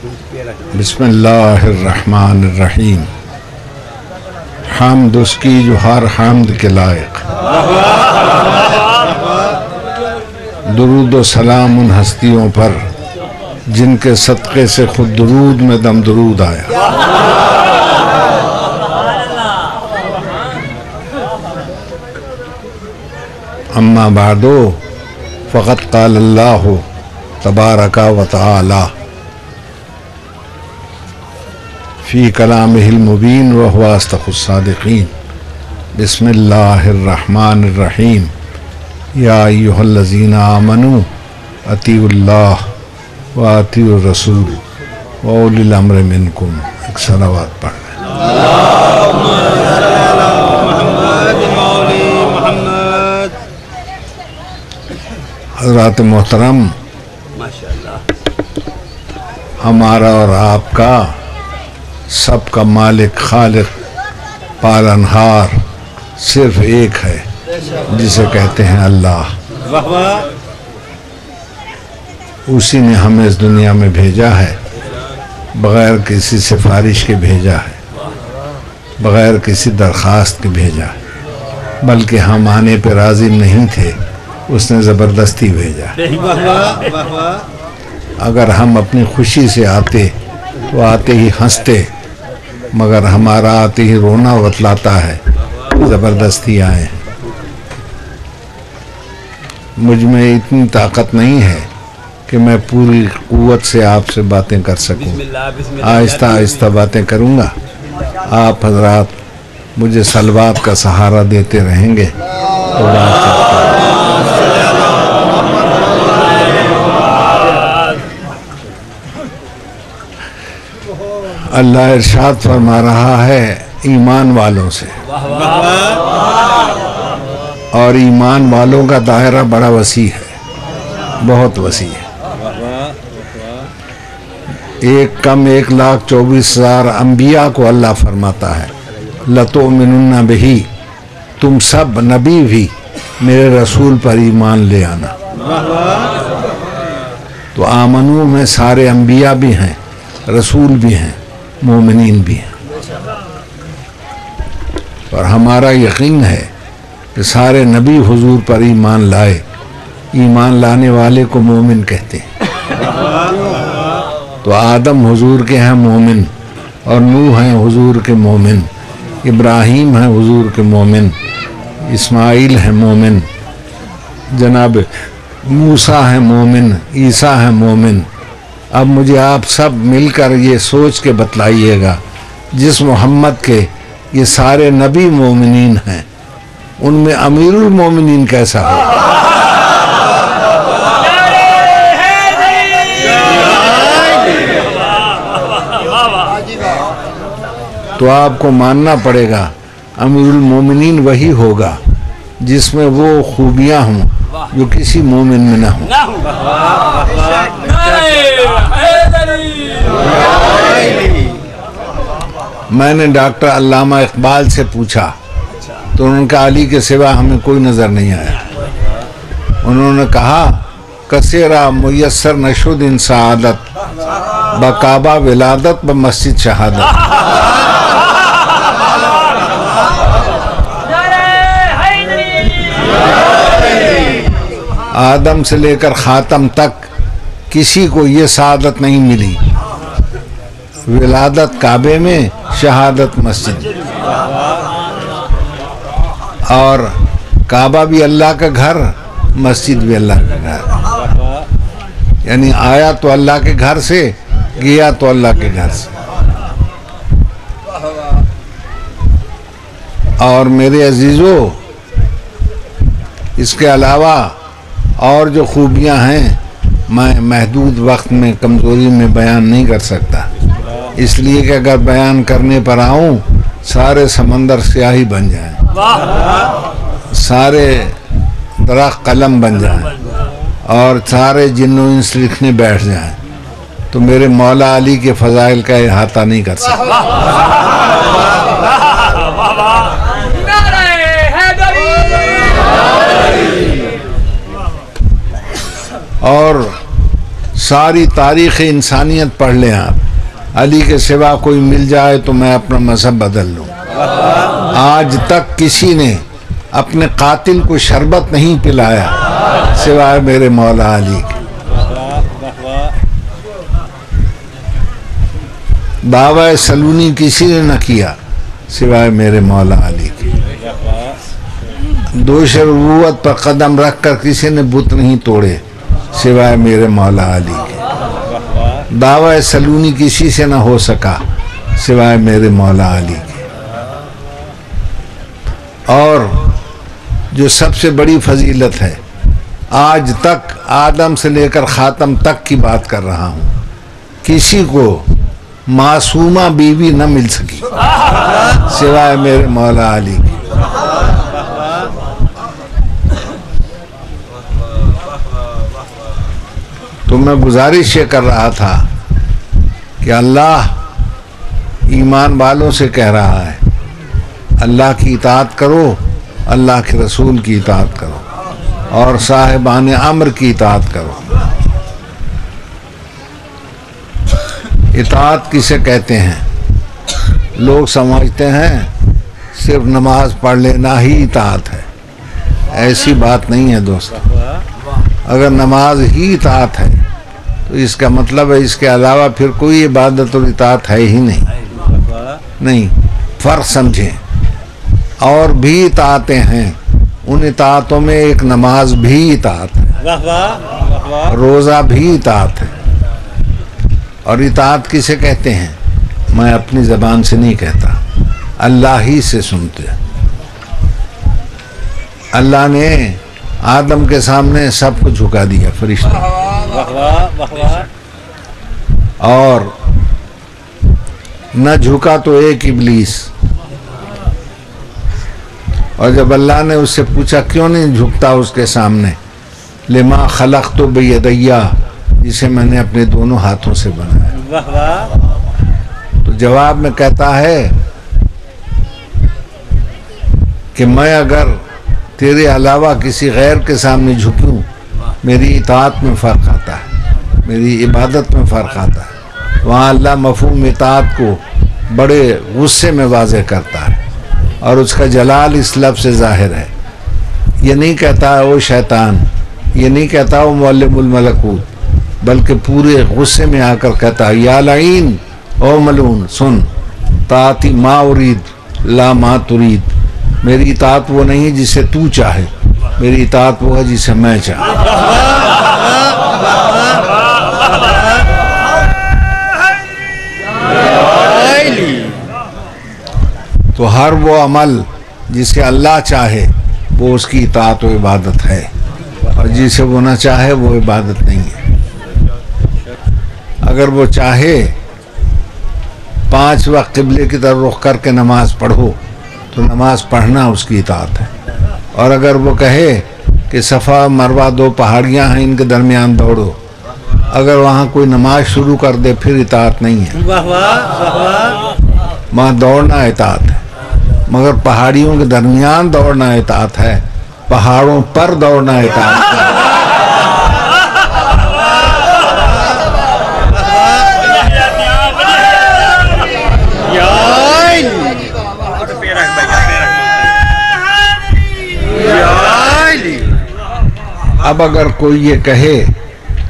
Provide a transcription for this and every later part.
बिस्मिल्लाहिर्रहमानिर्रहीम। हाम्द उसकी जो हर हाम्द के लायक, दुरूद व सलाम उन हस्तियों पर जिनके सदक़े से खुद दुरूद में दम दुरूद आया। अम्मा बादो फ़क़त क़ाल अल्लाहु तबारका व तआला फ़ी कलामिहिल मुबीन व हुवा अस्दक़ुस सादिक़ीन। बिस्मिल्लाहिर्रहमानिर्रहीम। या अय्युहल्लज़ीना आमनू अतीउल्लाह व अतीउर रसूल व उलिल अम्रि मिनकुम। एक सलावत पढ़ लें। हज़रात मोहतरम, हमारा और आपका सबका मालिक खालिक पालनहार सिर्फ एक है, जिसे कहते हैं अल्लाह। उसी ने हमें इस दुनिया में भेजा है, बग़ैर किसी सिफारिश के भेजा है, बग़ैर किसी दरख्वास्त के भेजा है, बल्कि हम आने पर राज़ी नहीं थे, उसने ज़बरदस्ती भेजा। अगर हम अपनी खुशी से आते तो आते ही हंसते, मगर हमारा आते ही रोना बतलाता है ज़बरदस्ती आए। मुझ में इतनी ताकत नहीं है कि मैं पूरी क़ुव्वत से आपसे बातें कर सकूं। आहिस्ता आहिस्ता बातें करूंगा। आप हज़रात मुझे सलवात का सहारा देते रहेंगे तो अल्लाह इरशाद फरमा रहा है ईमान वालों से, और ईमान वालों का दायरा बड़ा वसी है, बहुत वसी है। 1,24,000 अम्बिया को अल्लाह फरमाता है लतुमिनुन्ना बिही, तुम सब नबी भी मेरे रसूल पर ईमान ले आना। तो आमनू में सारे अम्बिया भी हैं, रसूल भी हैं, मोमिनीन भी हैं। और हमारा यकीन है कि सारे नबी हुजूर पर ईमान लाए। ईमान लाने वाले को मोमिन कहते हैं। तो आदम हुजूर के हैं मोमिन, और नूह हैं हुजूर के मोमिन, इब्राहीम हैं हुजूर के मोमिन, इस्माइल हैं मोमिन, जनाब मूसा हैं मोमिन, ईसा हैं मोमिन। अब मुझे आप सब मिलकर ये सोच के बतलाइएगा, जिस मोहम्मद के ये सारे नबी मोमिनीन हैं, उनमें अमीरुल मोमिनीन कैसा हो? तो आपको मानना पड़ेगा अमीरुल मोमिनीन वही होगा जिसमें वो खूबियां हों जो किसी मोमिन में ना हो। मैंने डॉक्टर अल्लामा इकबाल से पूछा तो उनका अली के सिवा हमें कोई नज़र नहीं आया। उन्होंने कहा कसेरा मुयस्सर नशुद्दीन सआदत बकाबा विलादत ब मस्जिद शहादत। आदम से लेकर ख़ातम तक किसी को ये सआदत नहीं मिली, विलादत काबे में, शहादत मस्जिद। और काबा भी अल्लाह का घर, मस्जिद भी अल्लाह का घर। यानी आया तो अल्लाह के घर से, गया तो अल्लाह के घर से। और मेरे अजीज़ों, इसके अलावा और जो खूबियां हैं मैं महदूद वक्त में, कमज़ोरी में बयान नहीं कर सकता, इसलिए कि अगर बयान करने पर आऊं सारे समंदर स्याही बन जाएं, सारे दरख्त कलम बन जाएं, और सारे जिन्नो इंस लिखने बैठ जाएं, तो मेरे मौला अली के फ़ज़ाइल का इहाता नहीं कर सकता। और सारी तारीख़ इंसानियत पढ़ लें आप, अली के सिवा कोई मिल जाए तो मैं अपना मजहब बदल लूँ। आज तक किसी ने अपने कातिल को शरबत नहीं पिलाया सिवाय मेरे मौला अली के। दावा सलूनी किसी ने न किया सिवाय मेरे मौला अली के। दोष रुबूवत पर कदम रख कर किसी ने बुत नहीं तोड़े सिवाय मेरे मौला अली के। दावा सलूनी किसी से न हो सका सिवाय मेरे मौला अली के। और जो सबसे बड़ी फजीलत है, आज तक आदम से लेकर ख़ातम तक की बात कर रहा हूँ, किसी को मासूमा बीवी न मिल सकी सिवाय मेरे मौला अली की। तो मैं गुजारिश ये कर रहा था कि अल्लाह ईमान वालों से कह रहा है, अल्लाह की इताअत करो, अल्लाह के रसूल की इताअत करो और साहिबान अम्र की इताअत करो। इताअत किसे कहते हैं? लोग समझते हैं सिर्फ नमाज पढ़ लेना ही इताअत है। ऐसी बात नहीं है दोस्तों। अगर नमाज ही इताअत है तो इसका मतलब है इसके अलावा फिर कोई इबादत और इताअत है ही नहीं। फ़र्क समझें। और भी इताअतें हैं, उन इताअतों में एक नमाज भी इताअत है, रोज़ा भी इताअत है। और इताअत किसे कहते हैं? मैं अपनी ज़बान से नहीं कहता, अल्लाह ही से सुनते। अल्लाह ने आदम के सामने सबको झुका दिया, फरिश्ते, और न झुका तो एक इब्लीस। और जब अल्लाह ने उससे पूछा क्यों नहीं झुकता उसके सामने, लिमा खलक़्तु बियदैया, जिसे मैंने अपने दोनों हाथों से बनाया। तो जवाब में कहता है कि मैं अगर तेरे अलावा किसी गैर के सामने झुकूं, मेरी इताअत में फ़र्क आता है, मेरी इबादत में फ़र्क आता है। वहाँ अल्लाह मफ़हूम इताअत को बड़े गुस्से में वाज़ेह करता है और उसका जलाल इस लफ्ज़ से ज़ाहिर है। ये नहीं कहता है ओ शैतान, ये नहीं कहता ओ मुअल्लिमुल मलकूत, बल्कि पूरे गुस्से में आकर कहता है या लईन ओ मलून, सुन, ताती मा उरीद ला मा तुरीद। मेरी इताअत वो नहीं जिसे तू चाहे, मेरी इताअत वो है जिसे मैं चाहूँ। तो हर वो अमल जिसे अल्लाह चाहे वो उसकी इताअत व इबादत है, और जिसे वो ना चाहे वो इबादत नहीं है। अगर वो चाहे 5 वक्त क़िबले की तरफ रुख करके नमाज पढ़ो तो नमाज पढ़ना उसकी इताअत है। और अगर वो कहे कि सफ़ा मरवा 2 पहाड़ियाँ हैं, इनके दरमियान दौड़ो, अगर वहाँ कोई नमाज शुरू कर दे फिर इताअत नहीं है। वहाँ दौड़ना इताअत है, मगर पहाड़ियों के दरमियान दौड़ना इताअत है, पहाड़ों पर दौड़ना इताअत है। अब अगर कोई ये कहे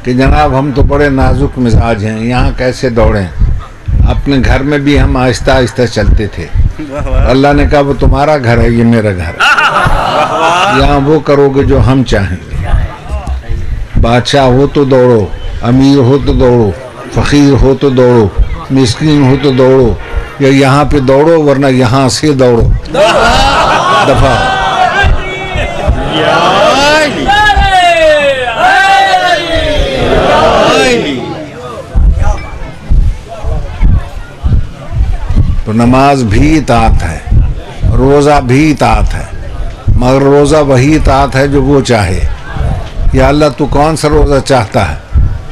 कि जनाब हम तो बड़े नाजुक मिजाज हैं, यहाँ कैसे दौड़ें, अपने घर में भी हम आहिस्ता आहिस्ता चलते थे। अल्लाह ने कहा वो तुम्हारा घर है, ये मेरा घर है, यहाँ वो करोगे जो हम चाहेंगे। बादशाह हो तो दौड़ो, अमीर हो तो दौड़ो, फ़कीर हो तो दौड़ो, मिस्कीन हो तो दौड़ो, या यहाँ पे दौड़ो वरना यहाँ से दौड़ो। दफा तो नमाज भी इताअत है, रोज़ा भी इताअत है, मगर रोज़ा वही इताअत है जो वो चाहे। या अल्लाह तू कौन सा रोज़ा चाहता है?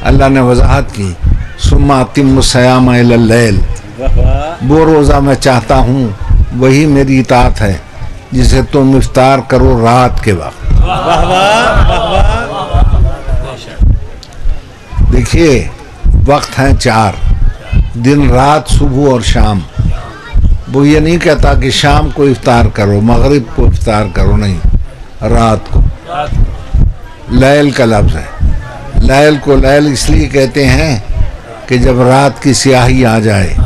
अल्लाह ने वजाहत की, सुम्मा अतिम्मुस सियाम इलल लैल, वो रोज़ा मैं चाहता हूँ, वही मेरी इताअत है जिसे तुम इफ्तार करो रात के वक्त। देखिए वक्त हैं 4, दिन रात सुबह और शाम। वो ये नहीं कहता कि शाम को इफ्तार करो, मगरिब को इफ्तार करो, नहीं, रात को। लैल का लफ्ज़ है। लैल को लैल इसलिए कहते हैं कि जब रात की स्याही आ जाए,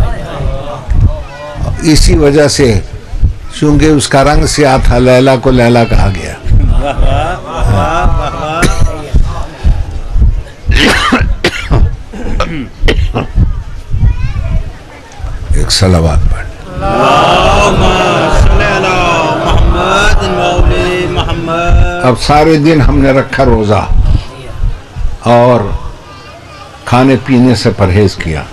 इसी वजह से चूंकि उसका रंग स्याह था, लैला को लैला कहा गया। एक सलावत पढ़। अब सारे दिन हमने रखा रोज़ा और खाने पीने से परहेज किया,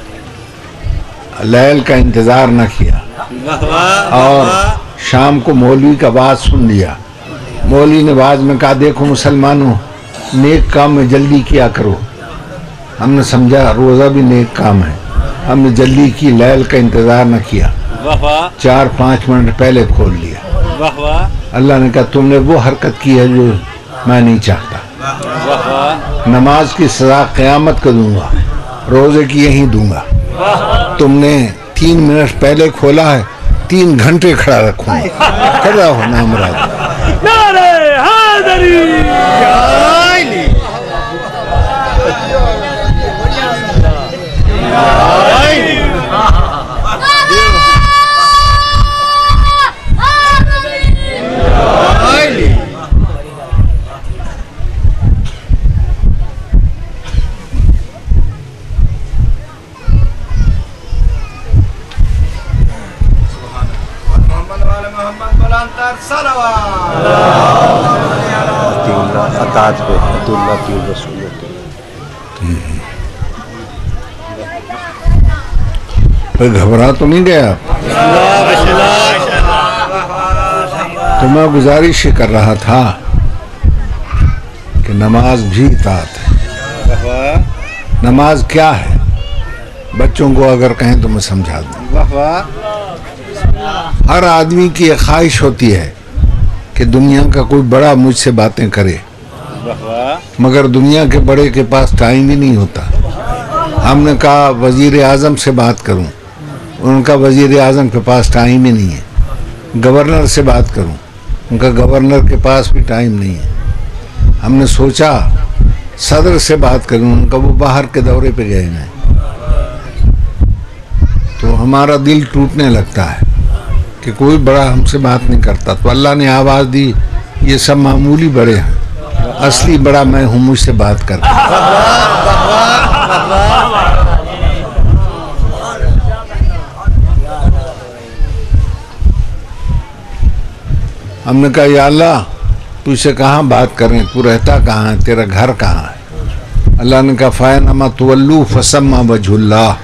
लैल का इंतज़ार न किया, और शाम को मौलवी का बात सुन लिया। मौलवी ने बाद में कहा, देखो मुसलमानों, नेक काम में जल्दी किया करो। हमने समझा रोज़ा भी नेक काम है, हमने जल्दी की, लैल का इंतज़ार न किया, 4-5 मिनट पहले खोल लिया। अल्लाह ने कहा, तुमने वो हरकत की है जो मैं नहीं चाहता। नमाज की सज़ा क़यामत को दूंगा, रोज़े की यहीं दूंगा। तुमने 3 मिनट पहले खोला है, 3 घंटे खड़ा रखूंगा। खड़ा हो नाम राज। घबरा तो नहीं गया? तो मैं गुजारिश कर रहा था कि नमाज भी इताअत है। नमाज क्या है, बच्चों को अगर कहें तो मैं समझा दूं। हर आदमी की एक ख्वाहिश होती है कि दुनिया का कोई बड़ा मुझसे बातें करे, मगर दुनिया के बड़े के पास टाइम ही नहीं होता। हमने कहा वजीर आज़म से बात करूं, उनका वजीर आज़म के पास टाइम ही नहीं है। गवर्नर से बात करूं, उनका गवर्नर के पास भी टाइम नहीं है। हमने सोचा सदर से बात करूं, उनका वो बाहर के दौरे पे गए हैं। तो हमारा दिल टूटने लगता है कि कोई बड़ा हमसे बात नहीं करता। तो अल्लाह ने आवाज़ दी, ये सब मामूली बड़े हैं, असली बड़ा मैं हूँ, मुझसे बात कर। हमने कहा या अल्लाह तुझसे कहाँ बात करें, तू रहता कहाँ है, तेरा घर कहाँ है? अल्लाह ने कहा फ़ैनमा तुवल्लू फसम्मा वजहुल्लाह,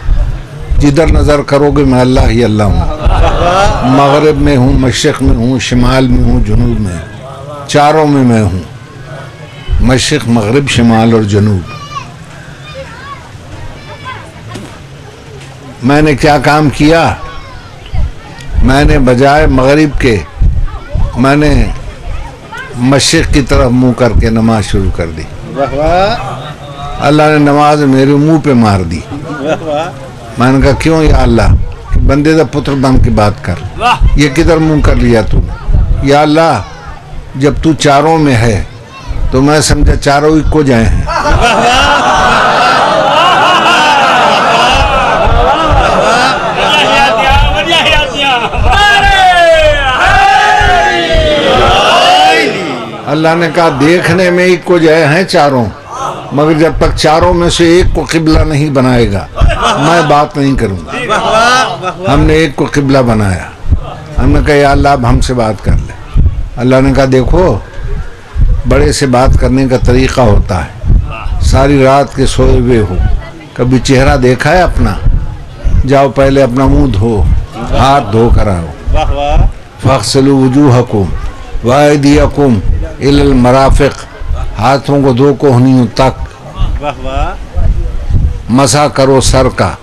जिधर नज़र करोगे मैं अल्लाह ही अल्लाह हूँ। मगरिब में हूँ, मशरिक़ में हूँ, शिमाल में हूँ, जुनूब में हूँ, चारों में मैं हूँ, मशरिक़, मगरिब, शिमाल और जनूब। मैंने क्या काम किया? मैंने बजाय मगरिब के मैंने मशरिक़ की तरफ मुंह करके नमाज शुरू कर दी। अल्लाह ने नमाज मेरे मुंह पे मार दी। मैंने कहा क्यों या अल्लाह, बंदे दा पुत्र बन के बात कर, ये किधर मुंह कर लिया तूने? या अल्लाह जब तू चारों में है तो मैं समझा चारों इक्को जाए हैं। अल्लाह ने कहा देखने में इक्को जाए हैं चारों, मगर जब तक चारों में से एक को किबला नहीं बनाएगा मैं बात नहीं करूँगा। हमने एक को किबला बनाया। हमने कहा या अल्लाह अब हमसे बात कर ले। अल्लाह ने कहा देखो बड़े से बात करने का तरीक़ा होता है, सारी रात के सोए हुए हो, कभी चेहरा देखा है अपना? जाओ पहले अपना मुंह धो, हाथ धो कर आओ। फ़ग़सिलू वजूहकुम व अयदियकुम इलल मराफ़िक़, हाथों को धो कोहनियों तक। मसा करो सर का,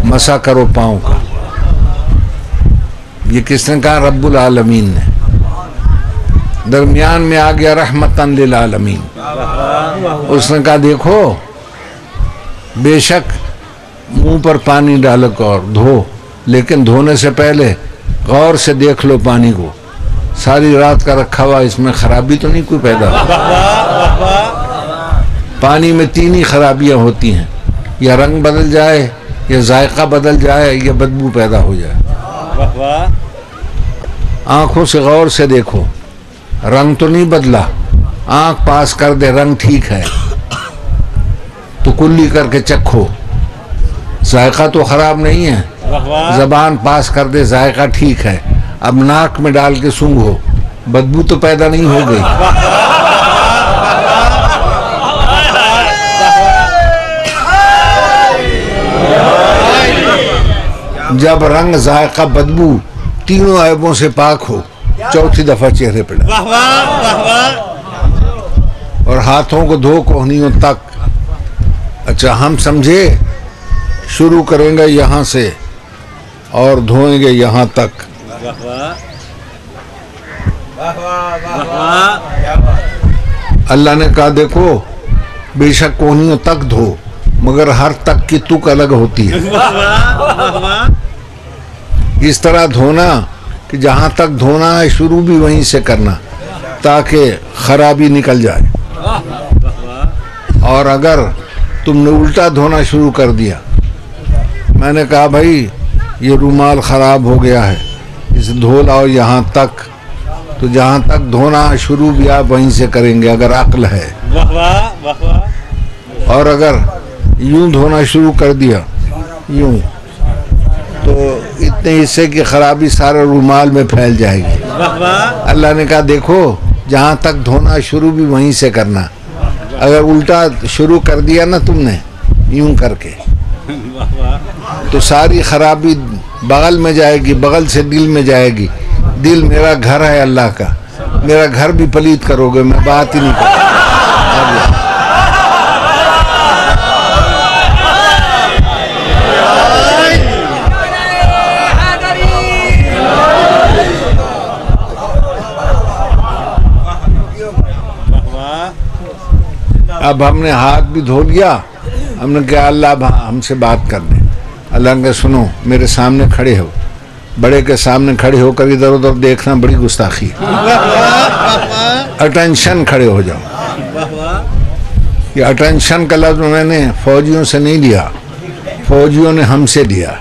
मसा करो पाँव का। ये किसने कहा? रब्बुल आलमीन ने। दरमियान में आ गया रहमतन लिल आलमीन। उसने कहा देखो बेशक मुंह पर पानी डालकर और धो, लेकिन धोने से पहले गौर से देख लो पानी को, सारी रात का रखा हुआ, इसमें खराबी तो नहीं कोई पैदा। पानी में 3 ही खराबियां होती हैं, या रंग बदल जाए, या जायका बदल जाए, या बदबू पैदा हो जाए। आंखों से गौर से देखो, रंग तो नहीं बदला, आंख पास कर दे रंग ठीक है तो कुल्ली करके चखो, जायका तो खराब नहीं है, जबान पास कर दे जायका ठीक है, अब नाक में डाल के सूंघो, बदबू तो पैदा नहीं हो गई। जब रंग जायका बदबू तीनों ऐबों से पाक हो, चौथी दफा चेहरे पे डाल और हाथों को धो कोहनियों तक। अच्छा, हम समझे शुरू करेंगे यहाँ से और धोएंगे यहाँ तक। अल्लाह ने कहा देखो बेशक कोहनियों तक धो, मगर हर तक की तुक अलग होती है। इस तरह धोना कि जहाँ तक धोना है शुरू भी वहीं से करना, ताकि खराबी निकल जाए। और अगर तुमने उल्टा धोना शुरू कर दिया, मैंने कहा भाई ये रूमाल ख़राब हो गया है, इसे धो लाओ यहाँ तक, तो जहाँ तक धोना शुरू भी आप वहीं से करेंगे अगर अक्ल है। और अगर यूं धोना शुरू कर दिया यूं, तो इतने हिस्से की खराबी सारे रूमाल में फैल जाएगी। अल्लाह ने कहा देखो जहाँ तक धोना शुरू भी वहीं से करना, अगर उल्टा शुरू कर दिया ना तुमने यूं करके, तो सारी खराबी बगल में जाएगी, बगल से दिल में जाएगी। दिल मेरा घर है अल्लाह का, मेरा घर भी पलीत करोगे, मैं बात ही नहीं करूँगा। अब हमने हाथ भी धो लिया, हमने कहा अल्लाह हमसे बात करने। अल्लाह ने सुनो मेरे सामने खड़े हो, बड़े के सामने खड़े होकर इधर उधर देखना बड़ी गुस्ताखी है। अटेंशन खड़े हो जाओ। ये अटेंशन का लफ्ज़ मैंने फौजियों से नहीं लिया, फौजियों ने हमसे लिया।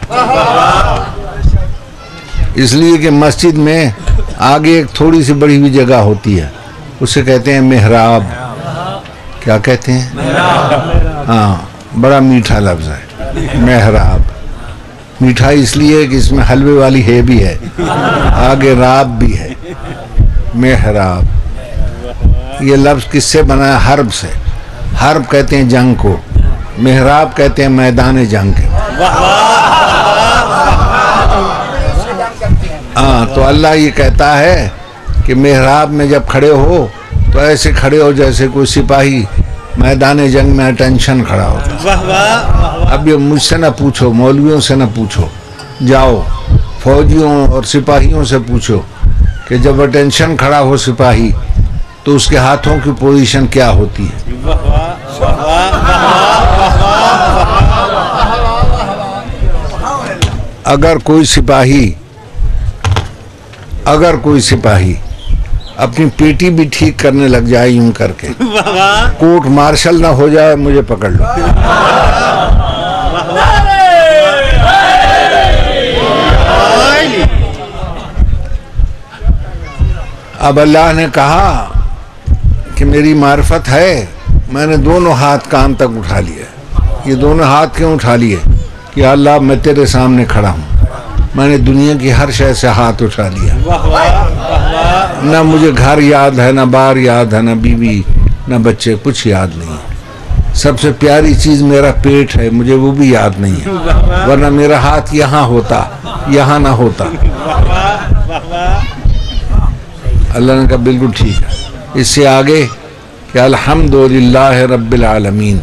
इसलिए कि मस्जिद में आगे एक थोड़ी सी बड़ी हुई जगह होती है, उसे कहते हैं मेहराब। क्या कहते हैं? हाँ, बड़ा मीठा लफ्ज़ है मेहराब। मीठा इसलिए कि इसमें हलवे वाली है भी है, आगे राब भी है। मेहराब ये लफ्ज़ किससे बना है? हर्ब से। हर्ब कहते हैं जंग को, मेहराब कहते हैं मैदान जंग के। हाँ, तो अल्लाह ये कहता है कि मेहराब में जब खड़े हो तो ऐसे खड़े हो जैसे कोई सिपाही मैदान जंग में अटेंशन खड़ा होता। अब ये मुझसे ना पूछो, मौलवियों से ना पूछो, जाओ फौजियों और सिपाहियों से पूछो कि जब अटेंशन खड़ा हो सिपाही तो उसके हाथों की पोजीशन क्या होती है। अगर कोई सिपाही अपनी पेटी भी ठीक करने लग जाए यूं करके, कोर्ट मार्शल ना हो जाए, मुझे पकड़ लो। अब अल्लाह ने कहा कि मेरी मार्फत है, मैंने दोनों हाथ कान तक उठा लिए। ये दोनों हाथ क्यों उठा लिए? कि अल्लाह मैं तेरे सामने खड़ा हूँ, मैंने दुनिया की हर शय से हाथ उठा लिया। ना मुझे घर याद है, ना बार याद है, ना बीवी, ना बच्चे, कुछ याद नहीं। सबसे प्यारी चीज़ मेरा पेट है, मुझे वो भी याद नहीं है, वरना मेरा हाथ यहाँ होता, यहाँ ना होता। अल्लाह ने कहा बिल्कुल ठीक है। इससे आगे कि अल्हम्दुलिल्लाह रब्बिल आलमीन,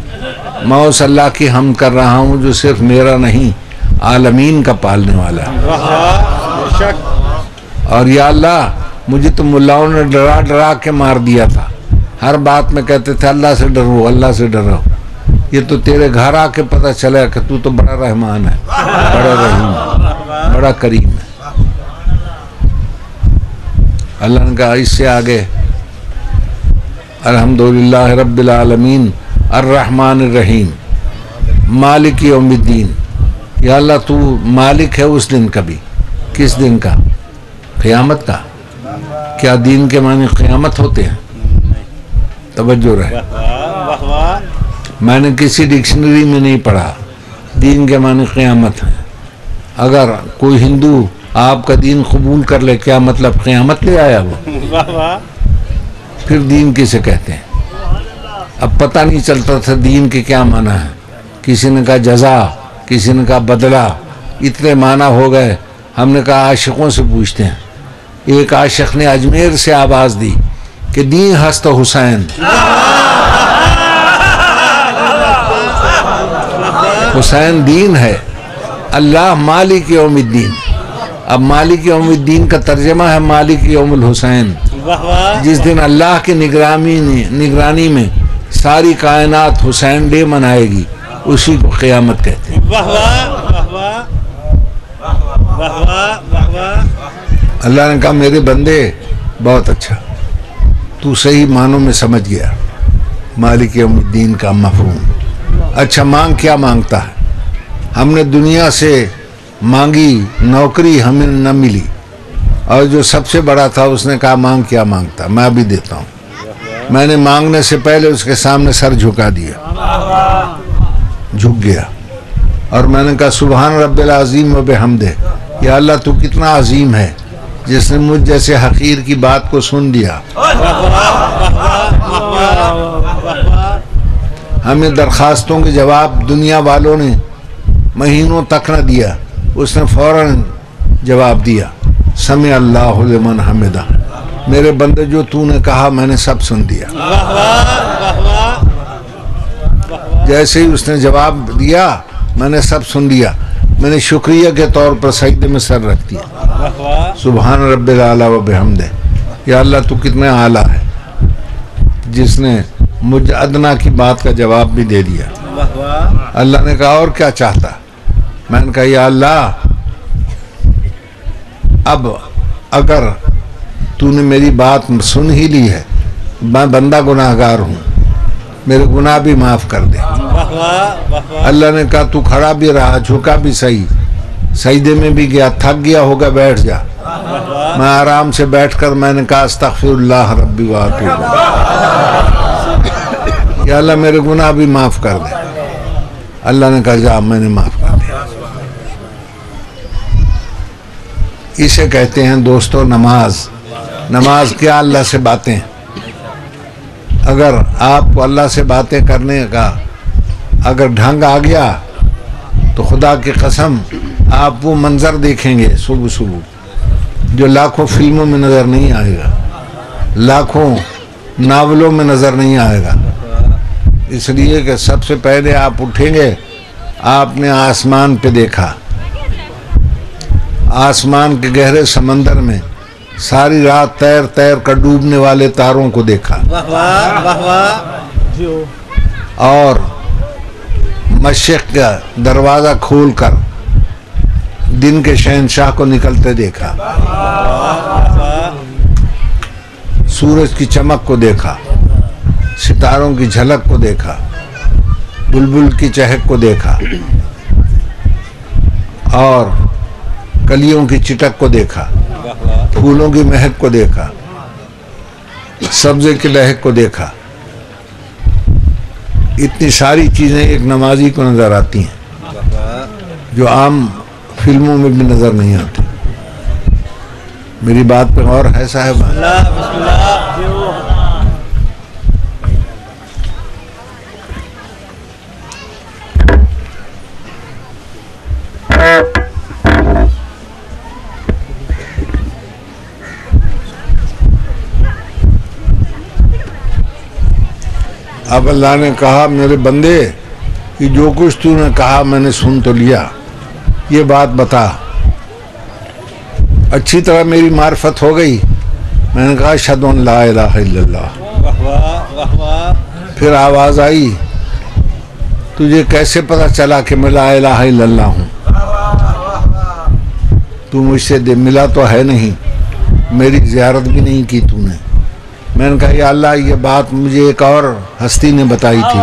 मैं उस अल्लाह की हमद कर रहा हूँ जो सिर्फ मेरा नहीं आलमीन का पालने वाला है। और या अल्लाह मुझे तो मुल्लाओं ने डरा डरा के मार दिया था, हर बात में कहते थे अल्लाह से डरो, अल्लाह से डरो। ये तो तेरे घर आके पता चला कि तू तो बड़ा रहमान है, बड़ा रहीम, बड़ा करीम है। अल्लाह ने कहा इससे आगे अल्हम्दुलिल्लाह रब्बिल आलमीन अर्रहमान रहीम मालिक यौमिद्दीन। या अल्लाह तू मालिक है उस दिन का भी। किस दिन का? क़यामत का। क्या दीन के माने क़यामत होते हैं? तवज्जो रहे, मैंने किसी डिक्शनरी में नहीं पढ़ा दीन के माने क़यामत है। अगर कोई हिंदू आपका दीन कबूल कर ले, क्या मतलब क़यामत ले आया वो? फिर दीन किसे कहते हैं? अब पता नहीं चलता था दीन के क्या माना है। किसी ने कहा जज़ा, किसी ने कहा बदला, इतने माना हो गए। हमने कहा आशिकों से पूछते हैं। एक आशिक ने अजमेर से आवाज़ दी कि दीन हस्त हुसैन, हुसैन दीन है, अल्लाह मालिक यौमिद्दीन। अब मालिक यौमिद्दीन का तर्जमा है मालिक यौमुल हुसैन। जिस दिन अल्लाह की निगरानी में सारी कायनात हुसैन डे मनाएगी, उसी को क़यामत कहते हैं। अल्लाह ने कहा मेरे बंदे बहुत अच्छा, तू सही मानों में समझ गया मालिक यौमुद्दीन का मफ़हूम। अच्छा मांग क्या मांगता है? हमने दुनिया से मांगी नौकरी, हमें न मिली, और जो सबसे बड़ा था उसने कहा मांग क्या मांगता, मैं भी देता हूँ। मैंने मांगने से पहले उसके सामने सर झुका दिया, झुक गया, और मैंने कहा सुभान रब्बिल अज़ीम व बिहम्दे। या अल्लाह तू कितना अजीम है जिसने मुझ जैसे हकीर की बात को सुन लिया। हमें दरखास्तों के जवाब दुनिया वालों ने महीनों तक न दिया, उसने फौरन जवाब दिया समी अल्लाहु लिमन हमिदा। मेरे बंदे जो तूने कहा मैंने सब सुन दिया। जैसे ही उसने जवाब दिया मैंने सब सुन लिया। मैंने शुक्रिया के तौर पर सजदे में सर रख दिया। सुभान रब्बिल आला व बिहम्दे। या अल्लाह तू कितना आला है जिसने मुझ अदना की बात का जवाब भी दे दिया। अल्लाह ने कहा और क्या चाहता? मैंने कहा या अल्लाह अब अगर तूने मेरी बात सुन ही ली है, मैं बंदा गुनाहगार हूँ, मेरे गुनाह भी माफ़ कर दे। अल्लाह ने कहा तू खड़ा भी रहा, झुका भी सही, सजदे में भी गया, थक गया होगा, बैठ जा। मैं आराम से बैठकर मैंने कहा अस्तगफिरुल्लाह रब्बी व अतूबु। या अल्लाह मेरे गुनाह भी माफ़ कर दे। अल्लाह ने कहा जा, मैंने माफ़ कर दिया। इसे कहते हैं दोस्तों नमाज। नमाज क्या? अल्लाह से बातें। अगर आपको अल्लाह से बातें करने का अगर ढंग आ गया तो खुदा की कसम आप वो मंजर देखेंगे सुबह सुबह जो लाखों फिल्मों में नज़र नहीं आएगा, लाखों नावलों में नज़र नहीं आएगा। इसलिए कि सबसे पहले आप उठेंगे, आपने आसमान पे देखा, आसमान के गहरे समंदर में सारी रात तैर तैर कर डूबने वाले तारों को देखा, और मशरिक़ का दरवाज़ा खोलकर दिन के शहंशाह को निकलते देखा, सूरज की चमक को देखा, सितारों की झलक को देखा, बुलबुल की चहक को देखा, और कलियों की चिटक को देखा, फूलों की महक को देखा, सब्जे की लहक को देखा। इतनी सारी चीज़ें एक नमाजी को नज़र आती हैं जो आम फिल्मों में भी नज़र नहीं आती। मेरी बात पे और है साहब? अब अल्लाह ने कहा मेरे बंदे कि जो कुछ तूने कहा मैंने सुन तो लिया, ये बात बता। अच्छी तरह मेरी मार्फत हो गई। मैंने कहा अशहदु अन ला इलाहा इल्लल्लाह। फिर आवाज़ आई तुझे कैसे पता चला कि मैं ला इलाहा इल्लल्लाह हूँ? तू मुझसे मिला तो है नहीं, मेरी ज़ियारत भी नहीं की तूने। मैंने कहा या अल्लाह, ये बात मुझे एक और हस्ती ने बताई थी।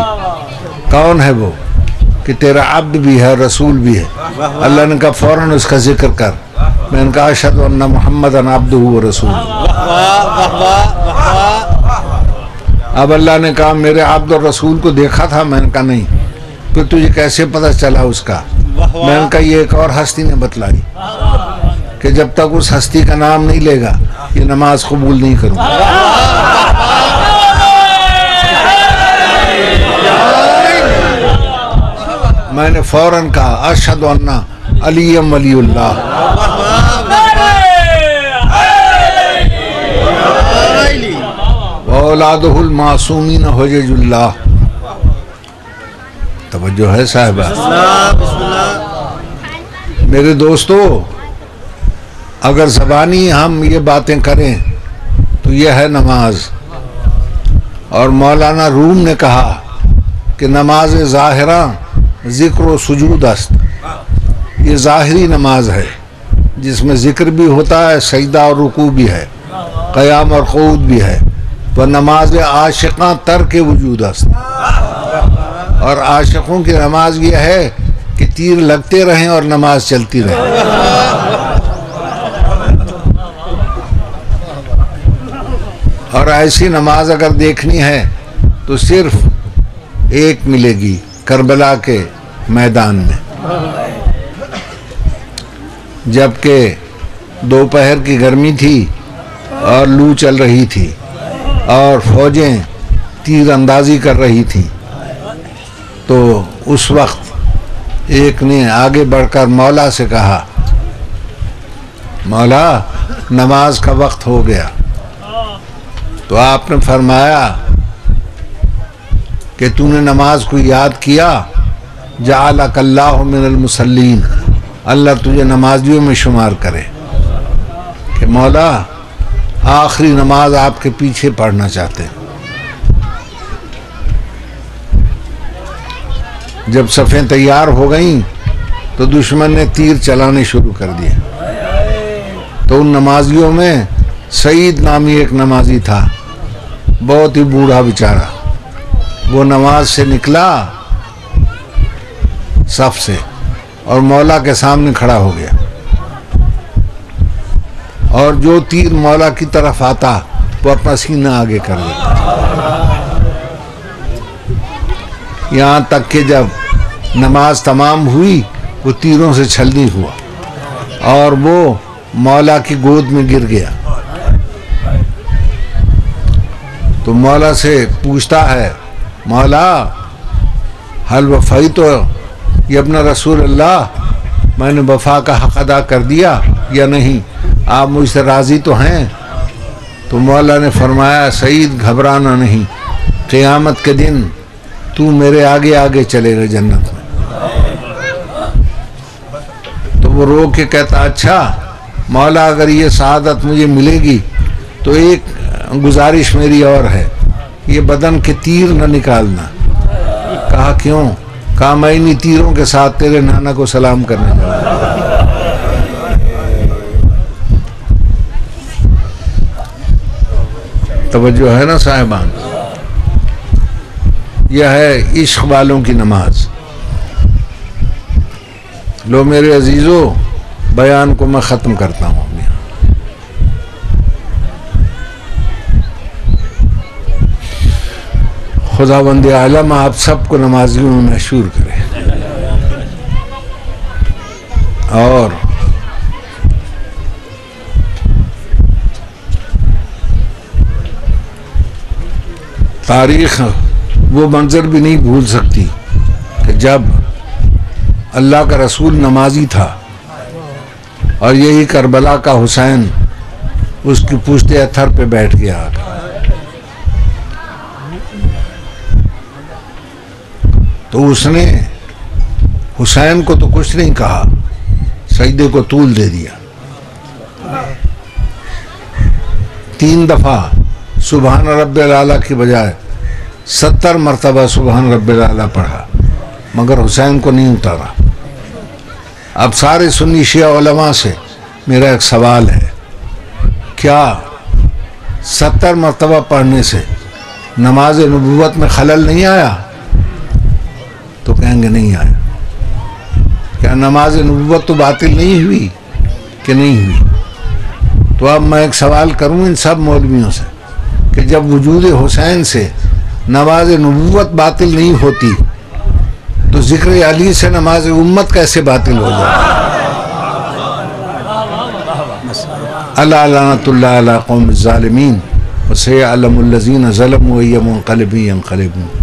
कौन है वो? कि तेरा अब्द भी है, रसूल भी है। अल्लाह ने कहा फ़ौरन उसका जिक्र कर। मैंने कहा अशहदु अन्ना मुहम्मदन अब्दुहु व रसूलुहु। अब अल्लाह ने कहा मेरे अब्द और रसूल को देखा था? मैंने कहा नहीं। फिर तुझे कैसे पता चला उसका? मैंने कहा ये एक और हस्ती ने बतलाई कि जब तक उस हस्ती का नाम नहीं लेगा ये नमाज कबूल नहीं करूँगा। मैंने फौरन कहा अशहदु अन्ना अलीयम वलीउल्लाह। औलादुहुल मासूमीन हुज्जजुल्लाह। तवज्जो है साहिबा। मेरे दोस्तों, अगर ज़बानी हम ये बातें करें तो यह है नमाज। और मौलाना रूम ने कहा कि नमाज ज़ाहिरा ज़िक्र व सुजूद अस्त। ये ज़ाहिरी नमाज है जिसमें ज़िक्र भी होता है, सजदा और रुकू भी है, क़याम और क़ऊद भी है। वह नमाज आशिक़ां तर्क वजूद अस्त। और आशिक़ों की नमाज ये है कि तीर लगते रहें और नमाज चलती रहे। और ऐसी नमाज अगर देखनी है तो सिर्फ एक मिलेगी, करबला के मैदान में। जबकि दोपहर की गर्मी थी और लू चल रही थी और फौजें तीर अंदाजी कर रही थी, तो उस वक्त एक ने आगे बढ़कर मौला से कहा, मौला नमाज का वक्त हो गया। तो आपने फरमाया कि तूने नमाज को याद किया, जअलकल्लाहु मिनल मुसल्लीन, अल्लाह तुझे नमाजियों में शुमार करे। कि मौला आखिरी नमाज आपके पीछे पढ़ना चाहते हैं। जब सफ़ें तैयार हो गईं तो दुश्मन ने तीर चलाने शुरू कर दिए। तो उन नमाजियों में सईद नामी एक नमाजी था, बहुत ही बूढ़ा बेचारा। वो नमाज से निकला सफ से और मौला के सामने खड़ा हो गया। और जो तीर मौला की तरफ आता वो अपना सीना आगे कर देता। यहाँ तक कि जब नमाज तमाम हुई वो तीरों से छलनी हुआ और वो मौला की गोद में गिर गया। तो मौला से पूछता है, मौला हल वफ़ाई तो यब्न रसूल अल्लाह, मैंने वफ़ा का हक़ अदा कर दिया या नहीं? आप मुझसे राज़ी तो हैं? तो मौला ने फरमाया, सईद घबराना नहीं, क़यामत के दिन तू मेरे आगे आगे चलेगा जन्नत में। तो वो रो के कहता, अच्छा मौला अगर ये शहादत मुझे मिलेगी तो एक गुजारिश मेरी और है, ये बदन के तीर न निकालना। कहा क्यों? कहा मैं इन्हीं तीरों के साथ तेरे नाना को सलाम करने जा रहा हूं। तवज्जो है ना साहिबान? यह है इश्क वालों की नमाज। लो मेरे अजीजों, बयान को मैं ख़त्म करता हूँ। खुदावंद आलम आप सबको नमाजियों में मशहूर करे और तारीख़ वो मंजर भी नहीं भूल सकती कि जब अल्लाह का रसूल नमाजी था और यही करबला का हुसैन उसकी पुश्ते अथर पे बैठ गया। तो उसने हुसैन को तो कुछ नहीं कहा, सजदे को तूल दे दिया। 3 दफ़ा सुबहान रब्बिल आला की बजाय 70 मरतबा सुबहान रब्बिल आला पढ़ा। मगर हुसैन को नहीं उतारा। अब सारे सुन्नी शिया उलमा से मेरा एक सवाल है, क्या 70 मरतबा पढ़ने से नमाज नबुव्वत में खलल नहीं आया? तो कहेंगे नहीं आया। क्या नमाज नबुव्वत तो बातिल नहीं हुई कि नहीं हुई? तो अब मैं एक सवाल करूं इन सब मौलवियों से कि जब वजूद हुसैन से नमाज नबुव्वत बातिल नहीं होती तो जिक्र अली से नमाज उम्मत कैसे बातिल हो जाए? अला लानतुल्लाह अला कौम ज़ालिमीन व सयअलमुल लज़ीना ज़लमू अय्युम मुनक़लिबिन यन्क़लिबून।